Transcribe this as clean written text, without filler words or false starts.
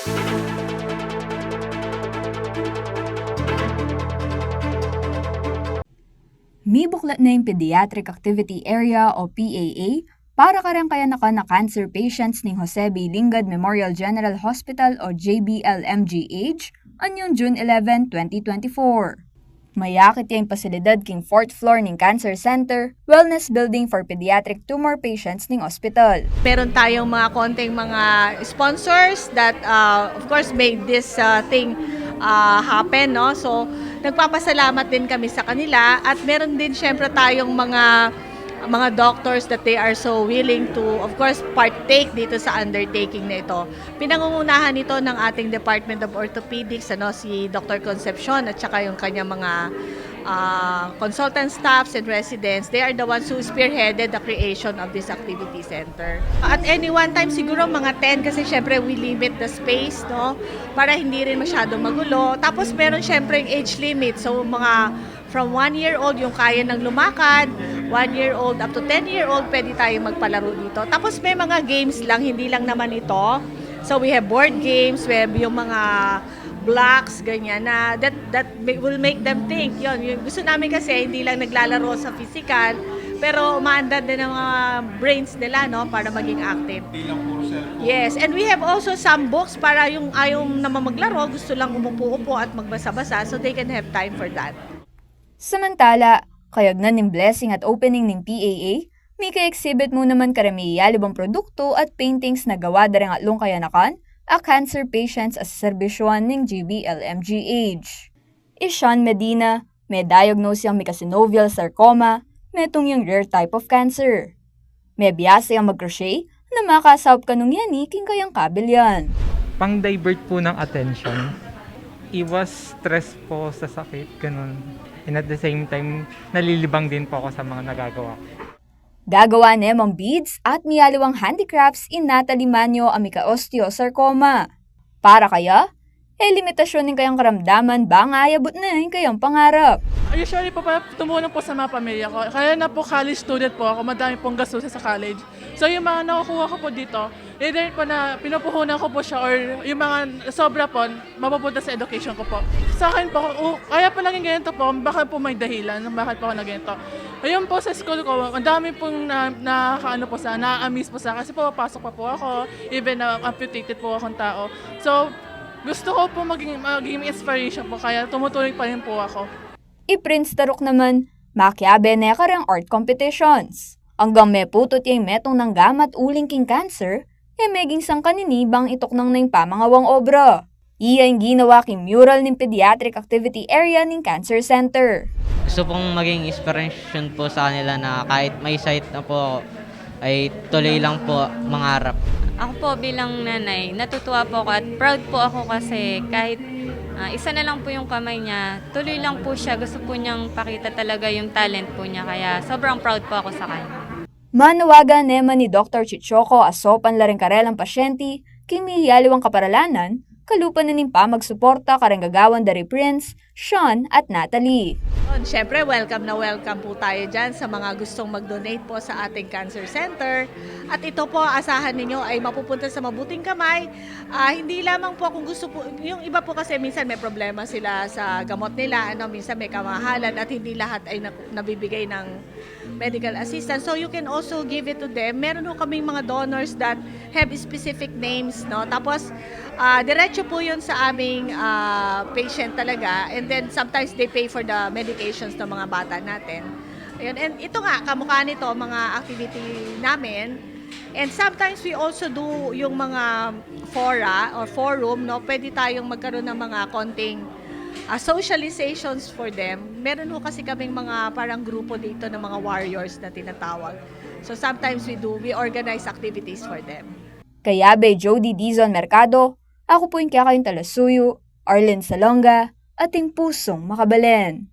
May buklat na yung Pediatric Activity Area o PAA para karangkayan na cancer patients ng Jose B. Lingad Memorial General Hospital o JBLMGH anyong June 11, 2024. Mayakit yung pasilidad king 4th floor ng Cancer Center, Wellness Building for Pediatric Tumor Patients ng hospital. Meron tayong mga konting mga sponsors that of course made this thing happen, no? So nagpapasalamat din kami sa kanila at meron din syempre tayong mga doctors that they are so willing to, of course, partake dito sa undertaking na ito. Pinangungunahan ito ng ating Department of Orthopedics, si Dr. Concepcion at saka yung kanyang mga consultant staffs and residents. They are the ones who spearheaded the creation of this activity center. At any one time, siguro mga 10 kasi syempre we limit the space, no? Para hindi rin masyadong magulo. Tapos meron syempre yung age limit. So mga from 1-year-old yung kaya ng lumakad, 1-year-old up to 10-year-old pwede tayong magpalaro dito. Tapos may mga games lang, hindi lang naman ito. So we have board games, we have yung mga blocks, ganyan na that will make them think. Yung gusto namin kasi hindi lang naglalaro sa physical, pero umaandar din ang mga brains nila, no, para maging active. Yes, and we have also some books para yung ayaw naman maglaro, gusto lang umupo-upo at magbasa-basa, so they can have time for that. Samantala, kayagnan ng blessing at opening ng PAA, may ka-exhibit mo naman karamiyalibang produkto at paintings na gawa darang atlong kayanakan a cancer patients as serbisyon ng JBLMGH. Sean Medina, may diagnose yung mycosinovial sarcoma, metong yung rare type of cancer. May biyasa yung mag-crochet na makasawp ka nung yani king kayang kabilyan. Pang-divert po ng attention. Iwas stress po sa sakit, ganun. And at the same time, nalilibang din po ako sa mga nagagawa ko. Gagawa niya mga beads at miyaliwang handicrafts in Natalie Manyo amika osteosarcoma. Para kaya, limitasyon ng kayang karamdaman ba nga ayabot na yung kayang pangarap. Usually po tumulong po sa mga pamilya ko. Kaya na po college student po ako, madami pong gastusin sa college. So yung mga nakukuha ko po dito, either po na pinupuhunan ko po siya or yung mga sobra po, mapupunta sa education ko po. Sa akin po, kaya po naging ganito po, baka po may dahilan, bakit po ako naging ganito. Ayun po sa school ko, ang dami pong na-amiss po sa kasi po papasok pa po ako, even na amputated po akong tao. So, gusto ko po maging inspiration po, kaya tumutuloy pa rin po ako. I-Prince Tarok naman, makiabe na karang art competitions. Hanggang may putot yung metong ng gamat uling king cancer, meging sang kaninibang itok ng pamangawang obra. Iya yung ginawa king mural ng Pediatric Activity Area ng Cancer Center. Gusto pong maging inspiration po sa kanila na kahit may site na po ay tuloy lang po mangarap. Ako po bilang nanay, natutuwa po ako at proud po ako kasi kahit isa na lang po yung kamay niya, tuloy lang po siya. Gusto po niyang pakita talaga yung talent po niya kaya sobrang proud po ako sa kanya. Manawagan naman ni Dr. Chichoco asopan la rin karelang pasyente, kimihiyaliwang kaparalanan, kalupan na nimpa magsuporta karang gagawan dari Prince, Sean at Natalie. Siyempre, welcome na welcome po tayo dyan sa mga gustong mag-donate po sa ating Cancer Center. At ito po, asahan ninyo ay mapupunta sa mabuting kamay. Hindi lamang po kung gusto po, yung iba po kasi minsan may problema sila sa gamot nila, minsan may kamahalan at hindi lahat ay nabibigay ng medical assistance. So you can also give it to them. Meron po kaming mga donors that have specific names, no? Tapos, diretso po yun sa aming patient talaga. And then sometimes they pay for the medications ng mga bata natin. Ayun. And ito nga, kamukha nito, mga activity namin. And sometimes we also do yung mga fora or forum, no? Pwede tayong magkaroon ng mga konting socializations for them. Meron ho kasi kaming mga parang grupo dito ng mga warriors na tinatawag. So sometimes we organize activities for them. Kaya be Jody Dizon Mercado, ako po yung Kakayong Talasuyo, Arlen Salonga, ating pusong makabalen.